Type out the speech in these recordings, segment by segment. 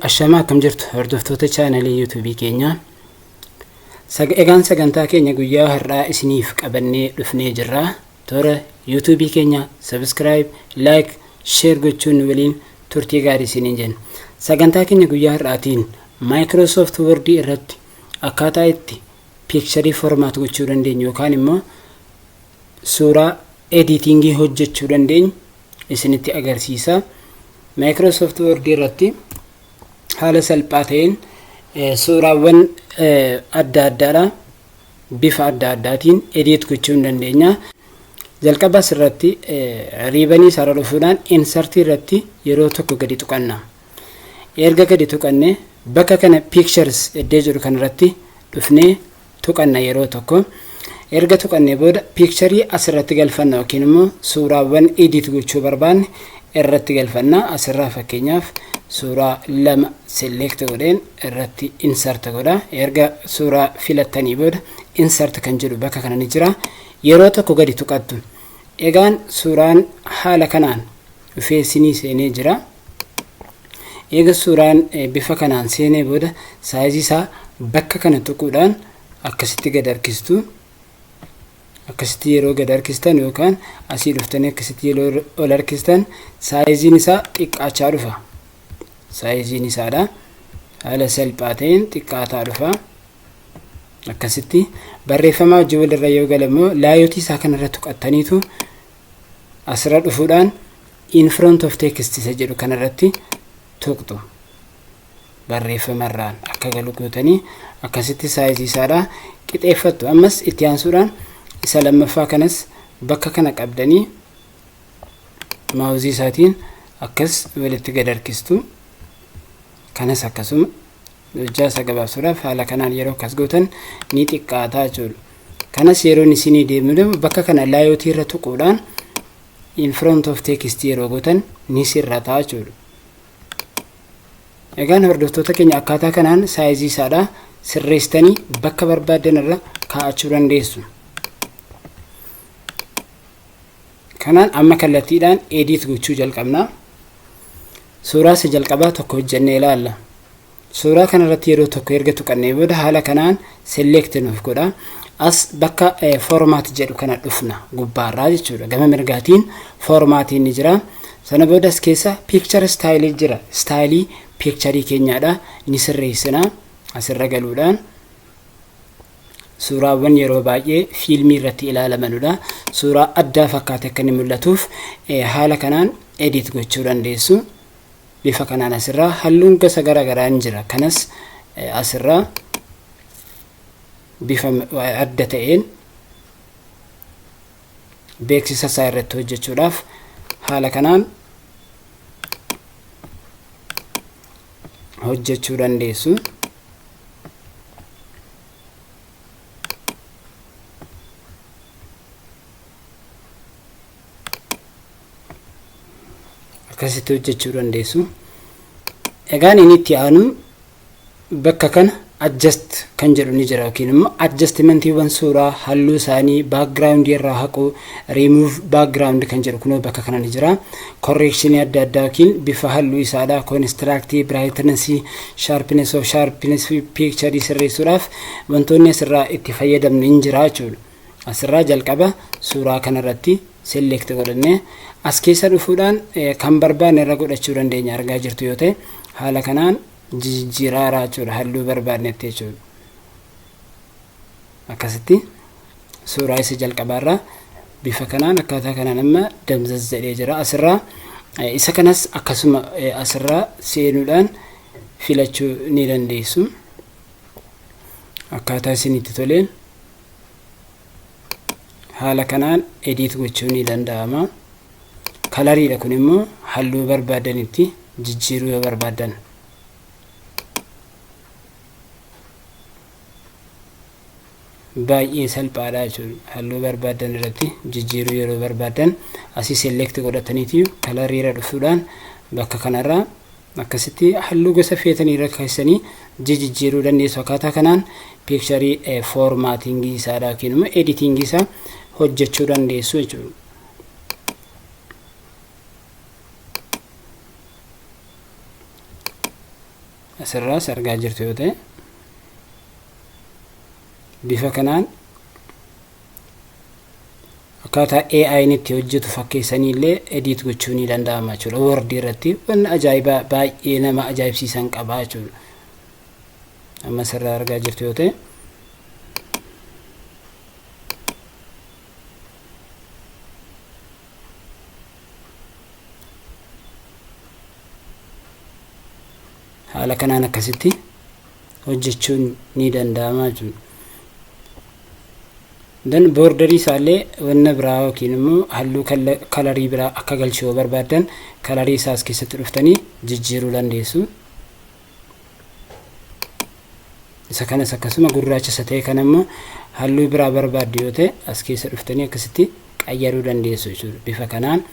Ashamaa akkam jirtu hordoftoota chaanalii YouTube keenyaa. Egaan sagantaa keenya guyyaa har'aa isiniif qabannee dhufnee jirra. Toora YouTube keenya subscribe, like, share gochuun waliin turtii gaarii isiniin jenna. Sagantaa keenya guyyaa har'aatiin Microsoft Word irratti akkaataa itti picture format gochuu dandeenyu yookaan immoo suuraa editing hojjechuu dandeenyu isinitti agarsiisa. Microsoft Word irratti haala salphaa ta'een suuraawwan adda addaadha bifa adda addaatiin edit gochuu dandeenya. Jalqaba asirratti riibanii sarara dhufuudhaan insert irratti yeroo tokko gadi tuqanna. Erga gadi tuqanne bakka kana pictures iddoo jiru kanarratti dhufnee tuqanna yeroo tokko. Erga tuqannee booda picture asirratti galfanna yookiin immoo suuraawwan edit gochuu barbaanne irratti galfanna. Asirraa fakkeenyaaf suuraa lama select godheen irratti insert godha. Erga suuraa filattanii booda insert kan jedhu bakka kana ni jira. Yeroo tokko gadi tuqattu. Egaan suuraan haala kanaan dhufee seenee jira. Eega suuraan bifa kanaan seenee booda saayizii isaa bakka kana tuquudhaan akkasitti gad harkistu. Akkasitti yeroo gad harkistan yookaan asii dhuftanii akkasitti yeroo ol harkistan saayiziin isaa xiqqaachaa dhufa. Saayiziin isaadha. Haala salphaa ta'een xiqqaataa dhufa. Akkasitti barreeffama wajjin walirra yoo galamoo laayotii isaa kanarra tuqattaniitu asirra dhufuudhaan in front of text isa jedhu kanarratti tuqxu. Barreeffamarraan akka galu gootanii akkasitti saayizii isaadha qixeeffattu. Ammas itti aansuudhaan isa lammaffaa kanas bakka kana qabdanii maawuzii isaatiin akkas walitti gad harkistu. Kanas akkasuma hojjaa isa gabaabsuudhaaf haala kanaan yeroo akkas gootan ni xiqqaataa jechuudha. Kanas yeroo isinii deemu bakka kana laayotii irra tuquudhaan in front of text yeroo gootan ni sirrataa jechuudha. Egaan hordoftoota keenya akkaataa kanaan saayizii isaadha sirreessitanii bakka barbaadan irra kaa'achuu dandeessu. Kanaan amma kallattiidhaan edit gochuu jalqabna. Suuraa isa jalqabaa tokko hojjennee ilaalla. Suuraa kanarratti yeroo tokko erga tuqannee booda haala kanaan select nuuf godha. As bakka format jedhu kana dhufna gubbaarraa jechuudha. Gama mirgaatiin formatiin ni jira. Sana booda as keessa picture style jira. Style picture keenyaadha ni sirreessina asirra galuudhaan. Suuraawwan yeroo baay'ee fiilmii irratti ilaalamanudha. Suuraa addaa fakkaate akka inni mul'atuuf haala kanaan edit gochuu dandeessu. Bifa kanaan asirraa halluun gosa garaagaraa ni jira. Kanas asirraa bifa adda ta'een beeksisa isaa irratti hojjechuudhaaf haala kanaan hojjechuu dandeessu. Akkasitti hojjechuu dandeessu. Egaan inni itti aanu bakka kana adjust kan jedhu ni jira yookiin immoo adjustmentiiwwan suuraa halluu isaanii background irraa haquu remove background kan jedhu kunoo bakka kana ni jira. Correction adda addaa yookiin bifa halluu isaadha. Constructive brightness, sharpness of sharpness picture sirreessuudhaaf wantoonni asirraa itti fayyadamnu ni jira jechuudha. Asirraa jalqaba suuraa kanarratti select godhannee as keessa dhufuudhaan kan barbaanne irra godhachuu dandeenya. Argaa jirtu yoo ta'e haala kanaan jijjiiraaraa jechuudha halluu barbaannetti jechuudha. Akkasitti suuraa isa jalqabaarraa bifa kanaan akkaataa kanaan amma damzaz jedhee jira. Asirraa isa kanas akkasuma asirraa seenuudhaan filachuu ni dandeessu. Akkaataa isinitti toleen haala kanaan edit gochuu ni danda'ama. Kalariidha kun immoo halluu barbaadanitti jijjiiruu yoo barbaadan. Baay'ee salphaadha jechuudha. Halluu barbaadan irratti jijjiiruu yeroo barbaadan asii select godhataniitii kalariirra dhufuudhaan bakka kanarraa akkasitti halluu gosa feetanii irra keessanii jijjiiruu dandeessu. Akkaataa kanaan picture formatting isaadha yookiin immoo editing isaa hojjechuu dandeessu jechuudha. asirraas argaa jirtu yoo ta'e bifa kanaan akkaataa AI itti hojjetu fakkeessanii illee edit gochuu ni danda'ama jechuudha. Word irratti waan ajaa'ibaa baay'ee nama ajaa'ibsiisan qaba jechuudha. Amma asirraa argaa jirtu yoo ta'e haala kanaan akkasitti hojjechuun ni danda'ama jechuudha. Dan borderii isaallee wanna biraa yookiin immoo halluu kalarii biraa akka galchuu barbaadan kalarii isaas keessatti dhuftanii jijjiiruu dandeessu. Isa kanas akkasuma gurraacha ta'e kan immoo halluu biraa barbaaddu yoo ta'e as keessa dhuftanii akkasitti qayyaruu dandeessu jechuudha. Bifa kanaan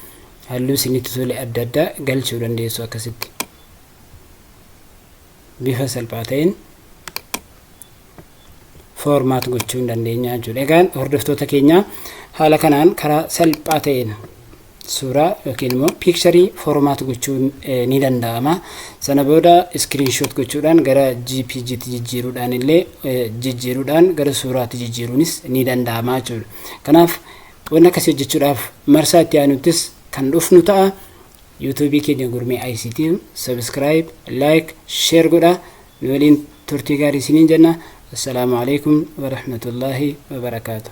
halluu isinitti tole adda addaa galchuu dandeessu akkasitti. Bifa salphaa ta'een formaat gochuu dandeenya jechuudha. Egaan hordoftoota keenya haala kanaan karaa salphaa ta'een suuraa yookiin immoo piikcharii formaat gochuun ni danda'ama. Sana booda screenshot gochuudhaan gara JPG-tti jijjiiruudhaan gara suuraatti jijjiiruunis ni danda'ama jechuudha. Kanaaf waan akkasii hojjechuudhaaf marsaa itti aanuttis kan dhufnu ta'a. YouTube keenya Gurmee ICT subscribe, like, share godha. Nu waliin turtii gaarii isiniin jenna. Assalaamu alaykum wa rahmatullahi wa barakaatuh.